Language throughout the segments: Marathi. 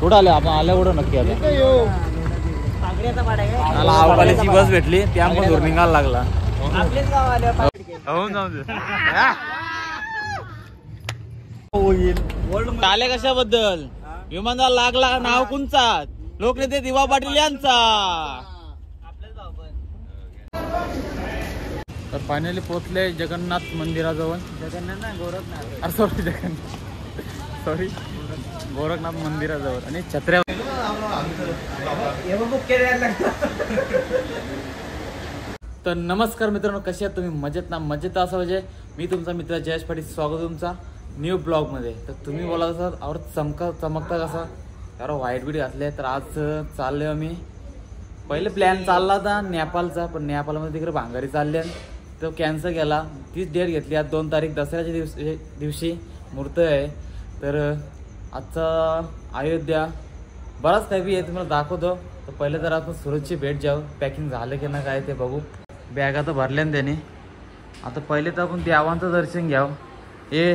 कुठं आले आपण आल्या कुठं नक्की आता अवकालीची बस भेटली त्यामुळे दूर निघायला लागला. टाले कशाबद्दल विमानाला लागला नाव कोणचा लोकनेते दिवा पाटील यांचा. तर फायनली पोहोचले जगन्नाथ मंदिराजवळ. सॉरी गोरखनाथ मंदिराजवळ आणि छत्र्या. तर नमस्कार मित्रांनो, कसे आहात तुम्ही? मजेत ना? मजेत असं म्हणजे मी तुमचा मित्र जयेश पाटील. स्वागत तुमचा न्यू ब्लॉग मध्ये. तर तुम्ही बोलत असाल और चमकता कसा यार व्हाईट बीट घातले. तर आज चालले आम्ही. पहिले प्लॅन चालला होता नेपाळचा, पण नेपाळमध्ये तिकडे भांगारी चालले तो कॅन्सल केला. तीच डेट घेतली आज 2 तारीख दसऱ्याच्या दिवशी मुहूर्त आहे. तर आजचा अयोध्या बराच काही बी आहे तुम्हाला दाखवतो. तर पहिले तर आपण सुरतची भेट जाऊ. पॅकिंग झालं की ना काय ते बघू. बॅगा तर भरल्या ना त्याने. आता पहिले तर आपण देवांचं दर्शन घ्यावं. हे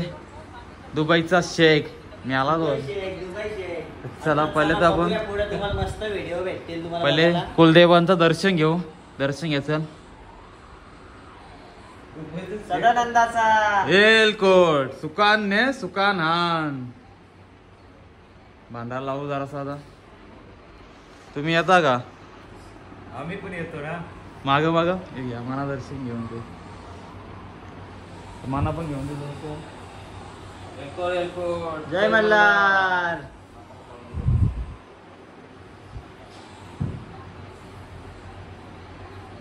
दुबईचा शेख मी आला तो. चला पहिले तर आपण पहिले कुलदेवांचं दर्शन घेऊ. दर्शन घ्यायचं सदानंदाचा एलकोट सुकान ने सुकान हान बांधायला लावू जरासा. आता तुम्ही येता का? आम्ही पण येतो ना. माग या मना दर्शन घेऊन ते मना पण घेऊन ते. जय मल्हार.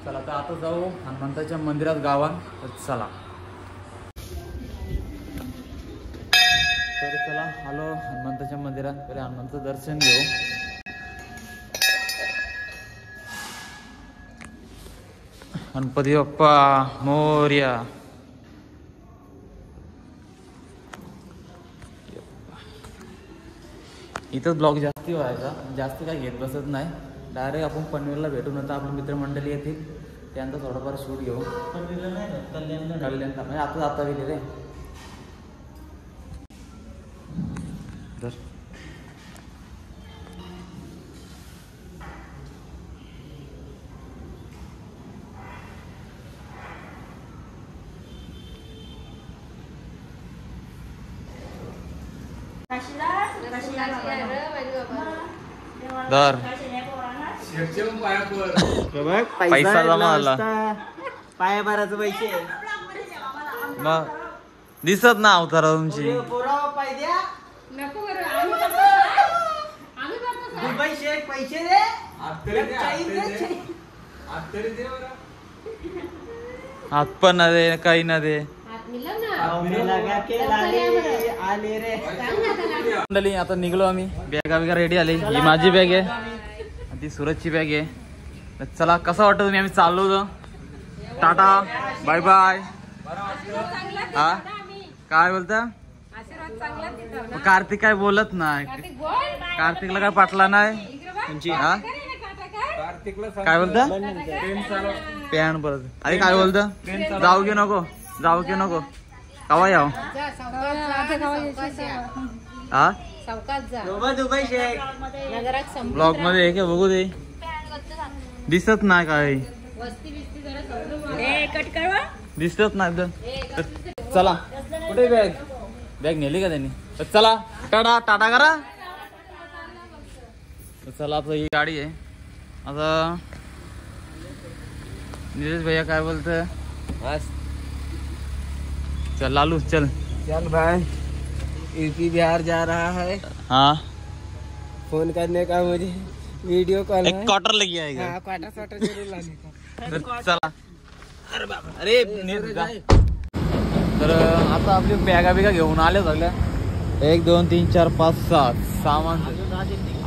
चला तर आता जाऊ हनुमंताच्या मंदिरात गावात. चला तर चला आलो हनुमंताच्या मंदिरात. पहिले हनुमंताचं दर्शन घेऊ. गणपती बाप्पा मोरया. इथं ब्लॉग जास्ती व्हायचा, जास्ती काय घेत बसत नाही. डायरेक्ट आपण पनवेलला भेटून आता आपण मित्रमंडळी येतील त्यांचा थोडाफार शूट घेऊ. कल्याण म्हणजे आता जाता गेले रे. दर पैसा जमा झाला. पाया भरायचं पैसे मग दिसत ना अवतारा तुमची. दुबई शेख पैसे दे. हात पण ना दे काही ना दे. आता निघलो आम्ही. बॅगा बिगा रेडी आली. ही माझी बॅग आहे, ती सुरतची बॅग आहे. चला कसं वाटतं तुम्ही? आम्ही चाललो होतो. Tata bye bye. हा काय बोलता? कार्तिक काय बोलत नाही. कार्तिकला काय पाटला नाही. हा काय बोलता? पॅन परत अरे काय बोलता? जाऊ की नको जाऊ की नको कवा याव? हा दुबई शेख ब्लॉग मध्ये आहे का? बघू दे. दिसत नाही काय. दिसत नाही. चला कुठे बॅग? बॅग नेली का त्यांनी? चला टाटा टाटा करा. चला आता ही गाडी आहे. आता निलेश भैया काय बोलतोय? बस चल लालू चल. चल भाई यूपी बिहार जा रहा है. हाँ फोन करने का मुझे वीडियो कॉल. एक क्वार्टर लगी आएगा. हाँ क्वार्टर जरूर लाने का. चला अरे तर आता आपली बॅगा बिगा घेऊन आले सगळ्या. 1 2 3 4 5 6 सामान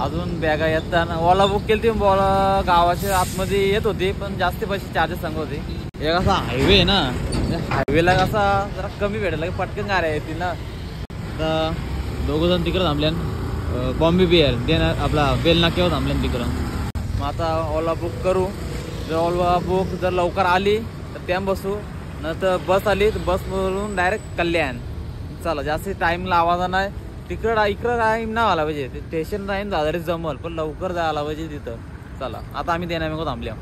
अजून बॅगा येतात. ओला बुक केली ती ओला गावाच्या आतमध्ये येत होती पण जास्त पैसे चार्जेस सांगत होते. एक असा हायवे आहे ना, हायवेला कसा जरा कमी भेटेल की पटकन गाड्या येतील ना. आता 2 जण तिकडं थांबल्यान बॉम्बे बिअर देणार आपला बेल नाक्यावर थांबल्यान तिकडं. मग आता ओला बुक करू. जर ओला बुक जर लवकर आली तर त्या बसू, नंतर बस आली तर बस वरून डायरेक्ट कल्याण. चला जास्त टाइम लावायचा नाही. इकडं टाइम नाही आला पाहिजे, ते स्टेशन राहीन दादरी जमल, पण लवकर जायला पाहिजे तिथं. चला आता आम्ही देण्यामेको थांबल्या.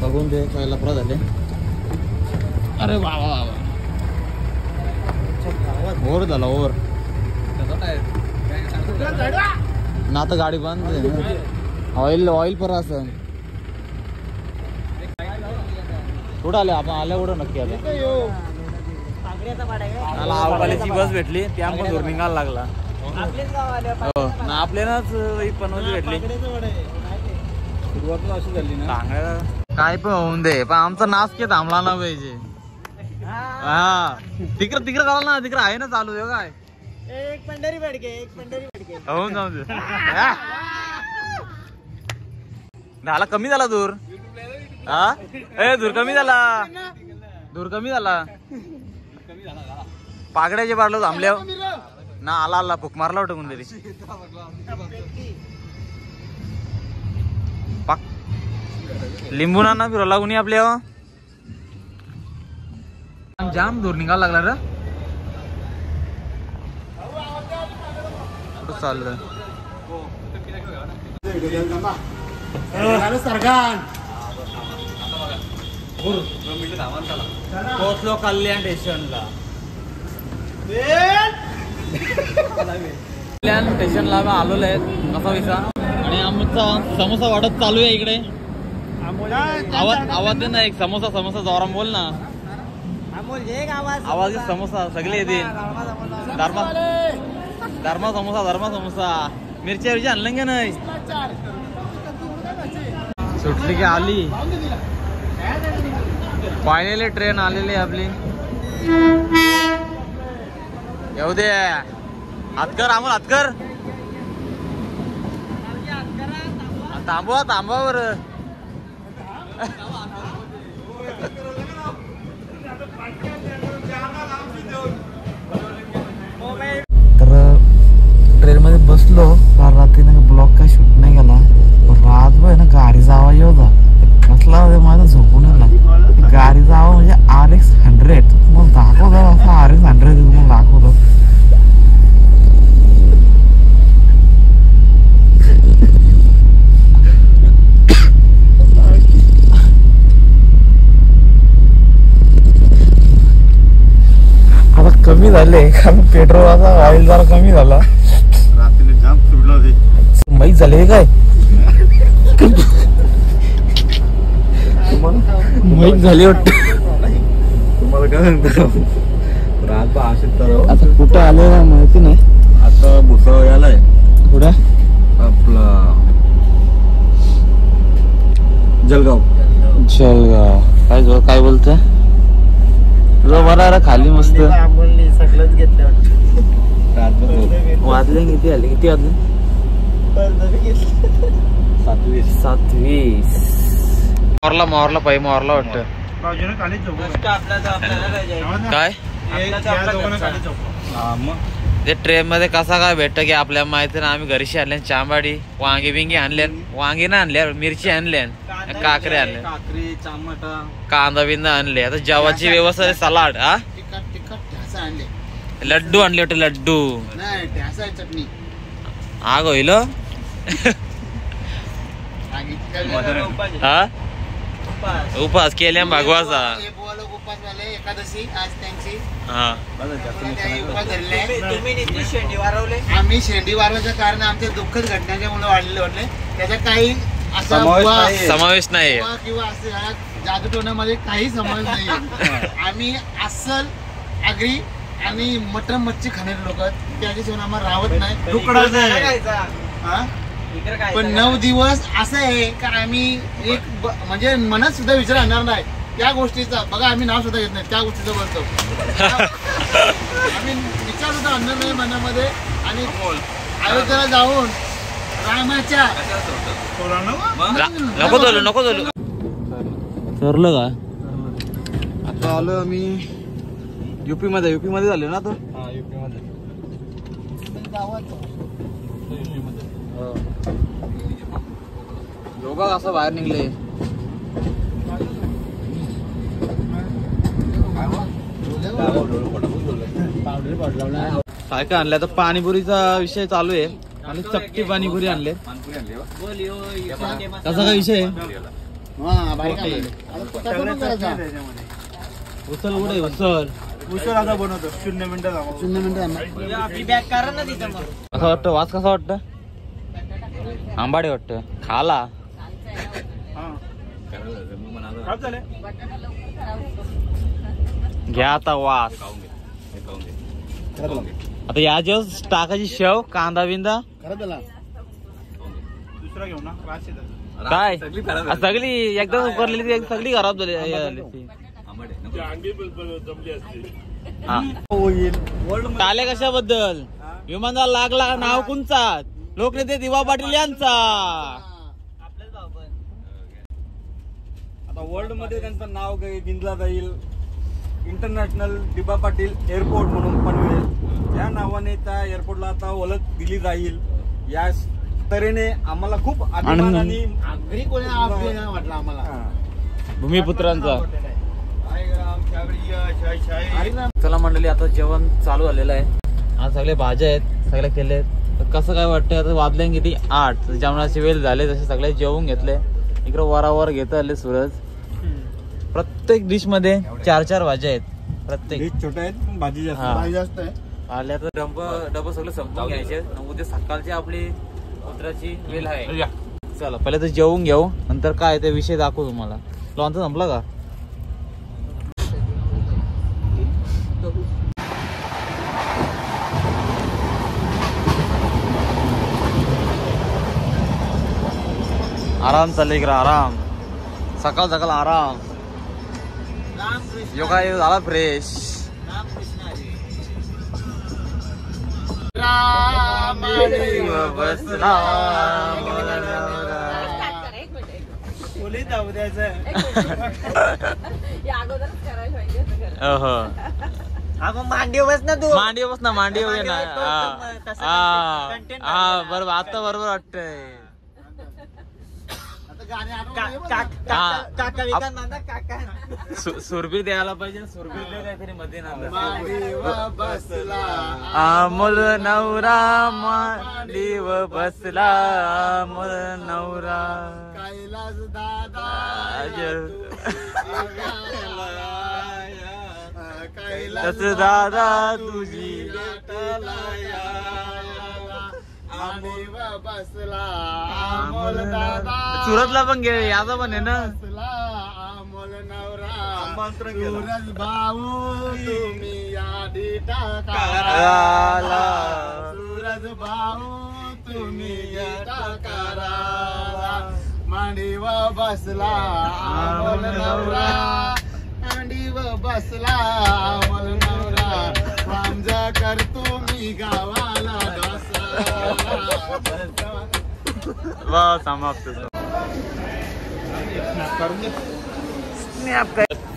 बघून ते काय लफडा झाले. अरे बाबा बाबा ओव्हर झाला ओव्हर ना. आता गाडी बंद ऑइल पर असं कुठं आले आपण, आल्या कुठं नक्की आता. मला आवकालीची बस भेटली, त्यामुळे दूर निघायला लागला. हो ना, आपल्यालाच पनवती भेटली. सुरुवातला अशी झाली ना, काय पण होऊन दे, पण आमचा नाच के थांबला ना पाहिजे. हा तिकडं झाला ना, तिकडं आहे ना चालू आहे काय. एक पंढरी भडके होऊन जाऊ दे. झाला कमी झाला दूर. हा ए दूर कमी झाला, पागड्याचे पाडलो थांबल्या ना. आला फुक मारला होता कोणतरी. लिंबू ना फिरवला कुणी आपल्या. जाम दूर निघायला लागला रे. कुठं चाललं पोहोचलो कल्याण स्टेशनला. कल्याण स्टेशनला आलेलो आहे कसा विसा. आणि आमचा समोसा वाटत चालू आहे इकडे. आवाज दे ना एक. समोसा जोराम बोल ना. आवाज समोसा सगळे येतील. धर्मा समोसा मिरच्या आणलं का नाही. सुटली की आली. फायनली ट्रेन आलेली आपली. येऊ दे. हातकर आम्हाला हातकर. थांबवा बर. तर ट्रेन मध्ये बसलो. काल रात्री ना ब्लॉग काय शूट नाही गेला. रातभर ना गाडीचा आवाज होता. कसला माझा झोपून आला. गाडीचा आवाज म्हणजे RX 100. मग दाखवतो असा RX 100 मग दाखवतो. आता कमी झाले कारण पेट्रोलचा ऑइल जरा कमी झाला. रात्री जाम सुटला होते. माहीत झाले काय माहीत झाली वाटत. तुम्हाला काय सांगतो रात आता कुठं आलं माहिती नाही. आता भुसावळ आलाय. कुठं आपला जळगाव. काय बोलतोय बरा खाली मस्त. सगळंच घेतलं वाजले किती आले. किती वाजले. 7:20. मोरला वाटत. काय ते ट्रेन मध्ये कसा काय भेटत की आपल्या माहिती ना. आम्ही घरीशी आणल्या चांबाडी वांगी बिंगी आणल्या. वांगी ना आणल्या, मिरची आणल्या, काकरे आणल्या, कांदा बिंदा आणले. आता जेवाची व्यवस्था सलाड. हा लड्डू आणले होते. लड्डू आग होईल. हा उपास केल्या भागवाचा. आम्ही शेंडी वारवायचं कारण आमच्या दुःखद घटनेच्या मुळे वाढले. त्याचा काही समावेश नाही किंवा असं जादूटोण्यामध्ये काही समावेश नाही. आम्ही अस्सल आगरी आणि मटन मच्छी खाणारे लोक. त्याच्याशिवाय आम्हाला राहत नाही. पण 9 दिवस असं आहे का आम्ही एक म्हणजे मनात सुद्धा विचार आणणार नाही त्या गोष्टीचा. बघा आम्ही नाव सुद्धा घेत नाही त्या गोष्टीचं बोलतो. आम्ही विचार सुद्धा आणणार नाही मनामध्ये. आणि अयोध्येला जाऊन रामाच्या नको ठरलं का. आता आलो आम्ही युपी मध्ये झालो ना. तो युपी मध्ये योगा असं बाहेर निघले. काय काय आणलं तर पाणीपुरीचा विषय चालू आहे आणि चपटी पाणीपुरी आणले. कसा काय विषय आहे? उचल कुठे उचल आता बनवतो 0 मिनिटं असं वाटतं. वास कसा वाटतं? आंबाडे वाटतं खाला. घ्या आता वास. आता या जेव्हा टाकायची शेव कांदा बिंदा दुसरा घेऊ ना काय सगळी एकदम उकरलेली सगळी खराब झाली. टाले कशाबद्दल? विमानाला लागला नाव कुंचा? लोकनेते दिवा पाटील यांचा. आता वर्ल्ड मध्ये त्यांचं नाव गिनला जाईल. इंटरनॅशनल दिबा पाटील एअरपोर्ट म्हणून पण मिळेल. या नावाने त्या एअरपोर्टला आता ओळख दिली जाईल. या तऱ्हेने आम्हाला खूप अभिमान आणि वाटलं आम्हाला भूमिपुत्रांचा. चला मंडळी आता जेवण चालू झालेलं आहे. आज सगळे भाज्या आहेत सगळे केले. कसं काय वाटतंय? आता वाजले किती 8. जेवणाची वेळ झाले तसे सगळे जेवून घेतले. इकडे वरावर घेत आले सूरज. प्रत्येक डिश मध्ये 4-4 भाज्या आहेत. प्रत्येक छोट्या आहेत भाजी जास्त आहे. आल्या तर डबं सगळं संपवून घ्यायचे. उद्या सकाळची आपली उतराची वेळ आहे. चला पहिले तर जेवून घेऊ नंतर काय ते विषय दाखवू तुम्हाला. लॉनचा संपला का? आराम चालले इकडे आराम. सकाळ सकाळ आराम. योगा झाला फ्रेश. बसला मांडीव बस ना तू. मांडी बस ना. मांडी वगैरे ना. बरोबर आता बरोबर वाटतंय. सुरबीर द्यायला पाहिजे. सुरबीर दे काहीतरी मध्ये ना. अमोल नवरा मांडीव बसला. अमोल नवरा कैलास दादा कैलास दादा तुझी बसला अमोल दादा. सुरतला पण घे याचा पण आहे ना. अमोल नवरा सूरज भाऊ तुम्ही यादी टाकाला. सूरज भाऊ तुम्ही टाकारा. मांडीव बसला अमोल नवरा. मांडीव बसला अमोल नवरा. रामजा करतो मी गावाला समाप्त.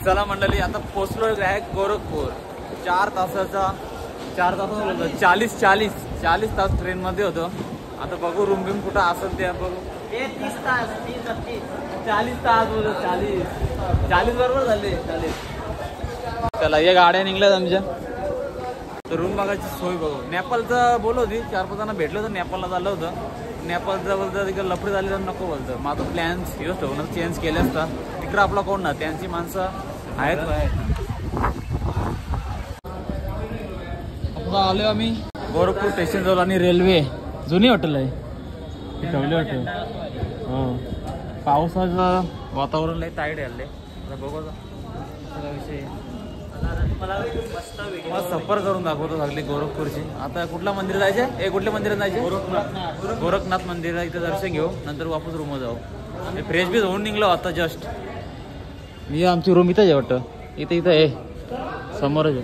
चला मंडळी आता पोहोचलो आहे गोरखपूर. 4 तासाचा 40 तास ट्रेन मध्ये होतो. आता बघू रूम बिम कुठं असेल ते बघू. 30 तास 40 तास बोलतो. 40 बरोबर झाले. 40. चला या गाड्या निघल्यात आमच्या. तर रूम बघायची सोय बघू. नेपाळचं बोलत होती 4-5 जण भेटलं होतं. नेपाळला झालं होतं. नेपाळचं बोलतं तिकडे लफडे झाले तर नको बोलतं. मग आता प्लॅन यूज ठेवून चेंज केले असता. तिकडं आपला कोण ना त्यांची माणसं आहेत. आलो आम्ही गोरखपूर स्टेशन जवळ. आणि रेल्वे जुनी हॉटेल आहे ठेवली हॉटेल. हो पावसाचं वातावरण लय टाईट आले. आता बघू सगळा विषय. मला सफर करून दाखवतो सगळी गोरखपूरची. आता कुठला मंदिर जायचे? कुठल्या मंदिरात जायचे? गोरखनाथ मंदिर. इथे दर्शन घेऊ नंतर वापस रूम जाऊ. फ्रेश बीच होऊन निघलो आता जस्ट. मी आमची रूम इथं आहे वाटतं. इथं आहे समोरच.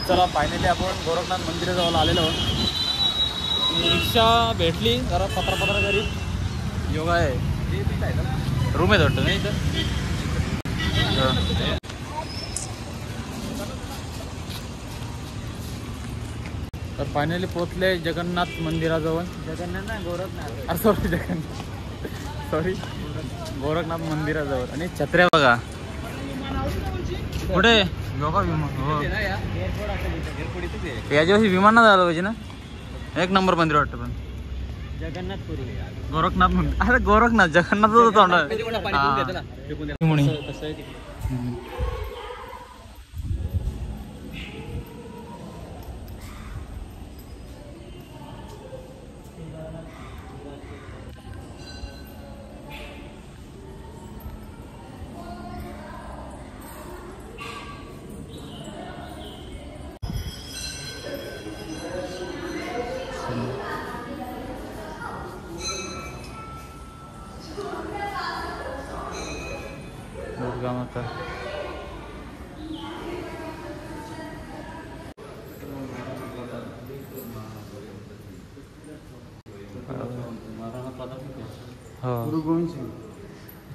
चला फायनली आपण गोरखनाथ मंदिराजवळ आलेलो. रिक्षा भेटली जरा पत्रा घरी. योगा आहे रूम आहे वाटतं नाही इथं. तर फायनली पोहोचले जगन्नाथ मंदिराजवळ. जगन्नाथ गोरखनाथ. सॉरी जगन्नाथ सॉरी गोरखनाथ मंदिराजवळ. आणि छत्र्या बघा कुठे बघा विमान. हो याच्यावरती विमान ना झालं पाहिजे ना. एक नंबर मंदिर वाटतं. पण जगन्नाथपुरी गोरखनाथ मंदिर. अरे गोरखनाथ जगन्नाथ तोंड. दुर्गा माता. हो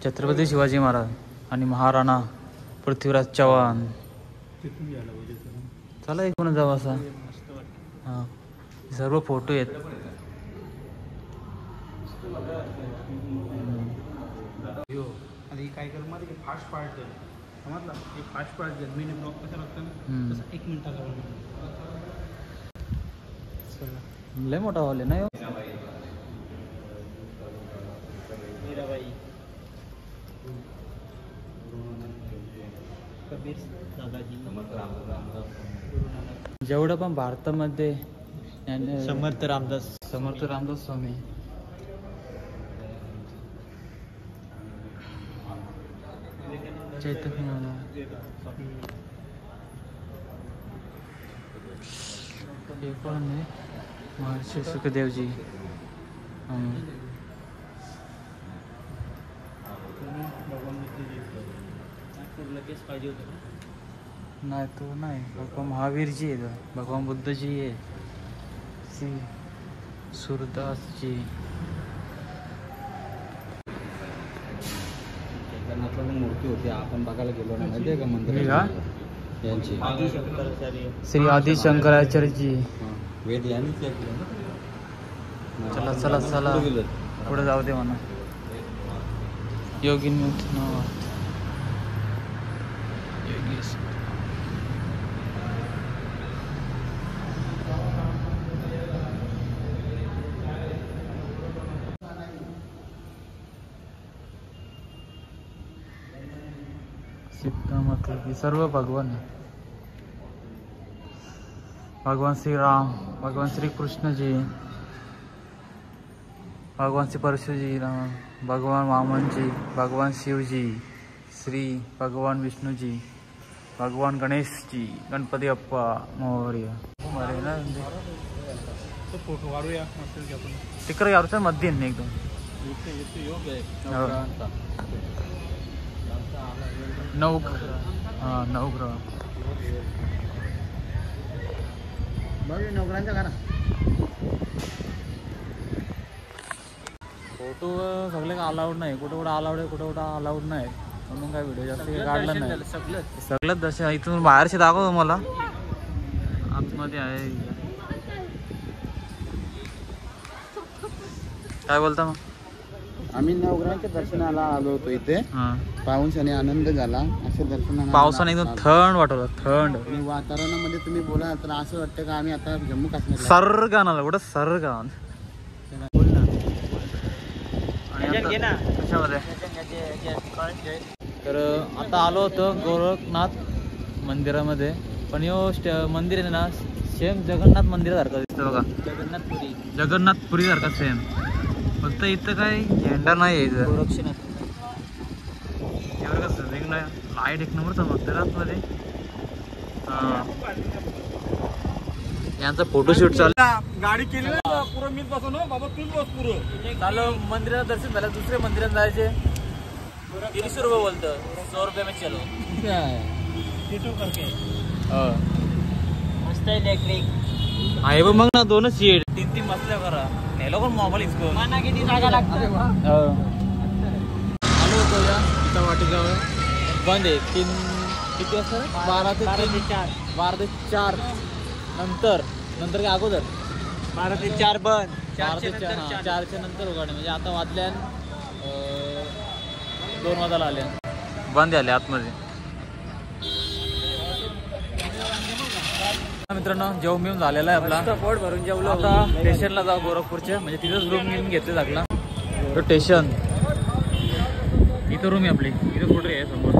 छत्रपती शिवाजी महाराज आणि महाराणा पृथ्वीराज चव्हाण. चला इकडून जाऊ असा. हां सर्व फोटो आहेत. काय कर मध्ये फास्ट पार्ट समजला. हे फास्ट पार्ट मिनी ब्लॉक कसा लागतं ना तसं 1 मिनिटाचा लय मोठा हॉल आहे ना. मीराबाई कबीर दादाजी जेवढं पण भारतामध्ये समर्थ रामदास स्वामी. चैतन्य हे पण आहे महर्षी सुखदेवजी. लगेच पाहिजे होतं नाही तो नाही. भगवान महावीरजी आहे. भगवान बुद्धजी आहे. श्री सूरदासजी. मूर्ती होती आपण बघायला गेलो ना माहिती आहे का मंदिर यांची. श्री आदि शंकराचार्यजी. वेद यांनीच चला चला चला पुढे जाऊ दे म्हणा. योगी मतलब की सर्व भगवान है. भगवान श्री राम, भगवान श्री कृष्ण जी, भगवान श्री परशु जी, भगवान वामन जी, भगवान शिव जी, श्री भगवान विष्णु जी, भगवान गणेश जी, गणपती अप्पा मोरया. अरे ना फोटो काढूया तिकडे यावरचं मध्ये एकदम नवग्रह. नवग्रहांच्या घरा फोटो सगळे अलाउड नाही. कुठं कुठं अलाउड आहे, कुठं कुठं अलाउड नाही. म्हणून काय व्हिडिओ जास्त काढला नाही. सगळंच जसं इथून बाहेरचे दाखवतो मला. आतमध्ये आहे. काय बोलता मग. आम्ही नवग्रहांच्या दर्शनाला आलो होतो इथे. पाऊसाने आनंद झाला. असे दर्शनाला पावसाने एकदम थंड वाटवलं. थंड वातावरणामध्ये तुम्ही बोला तर असं वाटतं का आम्ही आता जम्मू काश्मीर सरगान आलं. कुठं सरगान कशामध्ये. तर आता आलो होतो गोरखनाथ मंदिरामध्ये. पण यो मंदिर आहे ना सेम जगन्नाथ मंदिरासारखं दिसतं बघा. जगन्नाथपुरी सारखा सेम. फक्त इथं काही झेंडा नाही आहे. एवढं कसं वेगळं लाईट एक नंबर चमकते आतमध्ये. यांचा फोटोशूट चालू. गाडी केली ना पुरं मीच बसव ना बाबा. तूच बस पुरं चालू. मंदिरात दर्शन झालं. दुसऱ्या मंदिरात जायचे. 300 रुपये बोलतं. 100 रुपये में चलो. मस्त इलेक्ट्रिक आहे बघ मग ना. 2च सीट 3 बसल्या करा. नेलो पण मोबाईल इसको माना किती जागा लागतं. आलो होतो या इथं वाटिकावर. बंद आहे. 3 किती वाजता. 12 ते 4. 12 ते 4 नंतर काय अगोदर 12 ते 4 बंद. 4 ते 4 4च्या नंतर उघडणे. म्हणजे आता वाजल्या 2 वाजायला आले, बंद आले आतमध्ये. मित्रांनो जेवण मिळून झालेला आहे आपला, पोट भरून जेवलो. आता स्टेशनला जाऊ गोरखपूरच्या, म्हणजे तिथंच रूम घेऊन घेतले आपला. तो स्टेशन इथं रूम आहे आपली, इथं कुठे आहे समोर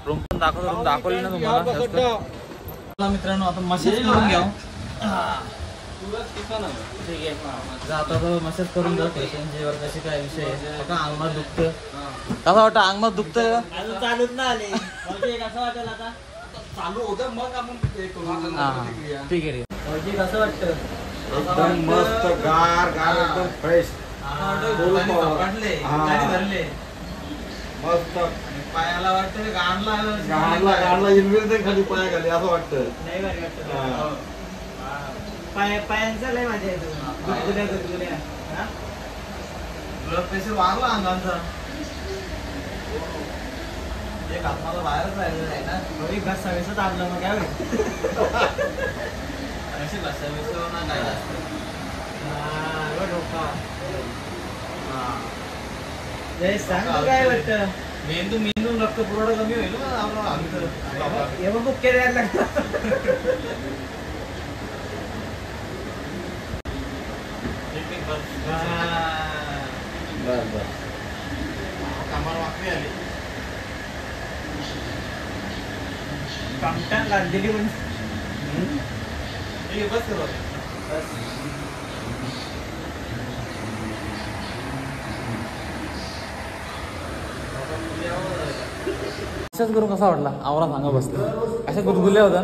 रूम पण दाखवली ना तुम्हाला. मित्रांनो आता मसाज करून घ्या. ठीक आहे, आता मसाज करून जा स्टेशनवर. कशी काय विषय आहे, आता अंगमात दुखतं. कसं वाटतं अंगमात दुखतं? चालूच ना आले कसं वाटेल आता चालू होतं मग आपण ठीक आहे. कसं वाटतं? एकदम मस्त गार गार एकदम फ्रेश मस्त. पायाला वाटतं गाडला इन्व्हेस्ट खाली पाया खाली असं वाटतं. पायांचा लय माझ्या गुदगुल्या ब्लड प्रेशर वाढला अंगाचा. एक आत्माला बाहेरच राहिलेलं आहे ना. घसावीस आणलं मग काय अशी घसावीस नाही सांग काय वाटतं. मेंदून रक्त पुरवठा कमी होईल ना. बुक केले कामाला वाकडी आली कामटान लागलेली पण बस अशाच करून कसा वाटला आवरा सांगा बसलं. अशा गुदगुल्या होता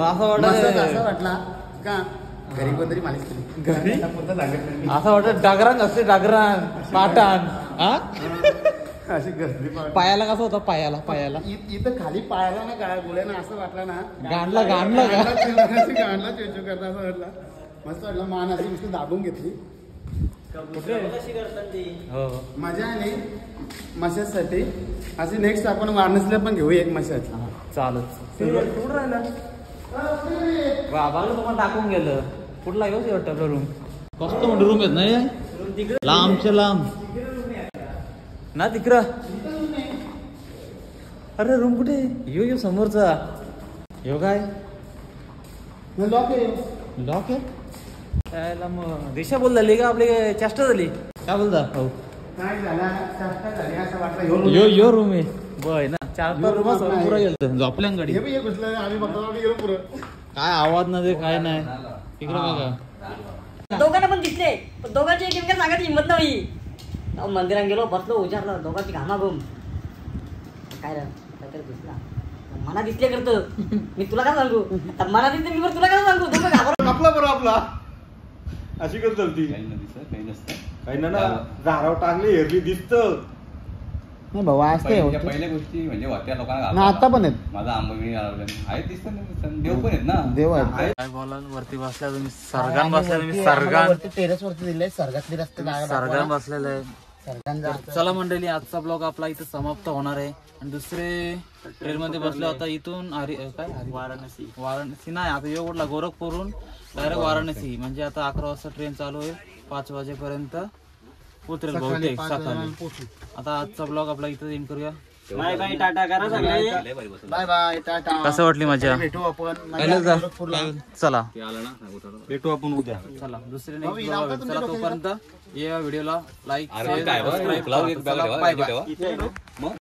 असं वाटला का घरी कोणतरी मालिश केली घरी असं वाटत डागरान असते डागरान पाटान. अशी गर्दी पायाला कसं होतं पायाला इथं खाली पायाला ना काय बोलाय ना असं वाटलं ना गांडला गांडला चेचू करता असं वाटलं. मस्त वाटलं. मान अशी नुसती दाबून घेतली. हो मजा नाही मसाज साठी. असे नेक्स्ट आपण वारणसला पण घेऊ एक मसाज. चालत कुठं राहिला बाबाला तुम्हाला टाकून गेलं. कुठला येऊ वाटतं आपला रूम कसं म्हणजे रूम येत नाही लांबच्या लांब ना तिकडं. अरे रूम कुठे यो समोरचा यो काय लॉक आहे लॉक आहे. मग दिशा बोल झाली का आपली चेष्टा झाली काय बोलता हो काय झाला चेष्टा झाली असं वाटलं. यो रूम आहे बय ना 4-5 रूम पुरा गेलं झोपल्या गाडी. आम्ही बघतो गेलो पुरं काय आवाज नाही काय नाही तिकडं बघा. दोघांना पण दिसले पण दोघांची एकमेकांना सांगायची हिंमत नाही. मंदिरात गेलो बसलो उजारलं दोघांची घामाघूम काय रे काहीतरी दिसला मला दिसले करतं मी तुला काय सांगू. मला दिसले मी तुला काय सांगू. दोघं घाबरलो. आपला बरं आपला अशी कर चलती काही ना झाडावर टाकली हेरली दिसत नाही भाऊ असते पहिल्या गोष्टी म्हणजे होत्या ना लोकांना आता पण आहेत. माझा आंबा आहे दिसत देव पण आहेत ना. देव आहेत. काय बोला वरती बसल्या तुम्ही सरगान बसल्या तुम्ही सरगान टेरेस वरती दिले सरगातले रस्ते सरगान बसलेलं आहे. सरगान चला मंडळी आजचा ब्लॉग आपला इथं समाप्त होणार आहे. आणि दुसरे ट्रेन मध्ये बसले होता इथून वाराणसी नाही आता यो कुठला गोरखपूरहून डायरेक्ट वाराणसी. म्हणजे आता 11 वाजता ट्रेन चालू आहे 5 वाजेपर्यंत उतरेल बहुतेक सकाळी. आता आजचा ब्लॉग आपला इथं एंड करूया. बाय बाय टाटा करा सगळे. Bye bye tata. कसं वाटली मजा भेटू आपण चला भेटू आपण उद्या. चला दुसरे नेक्स्ट ब्लॉग चला तोपर्यंत या व्हिडिओला लाईक शेअर सबस्क्राईब. ठेवा.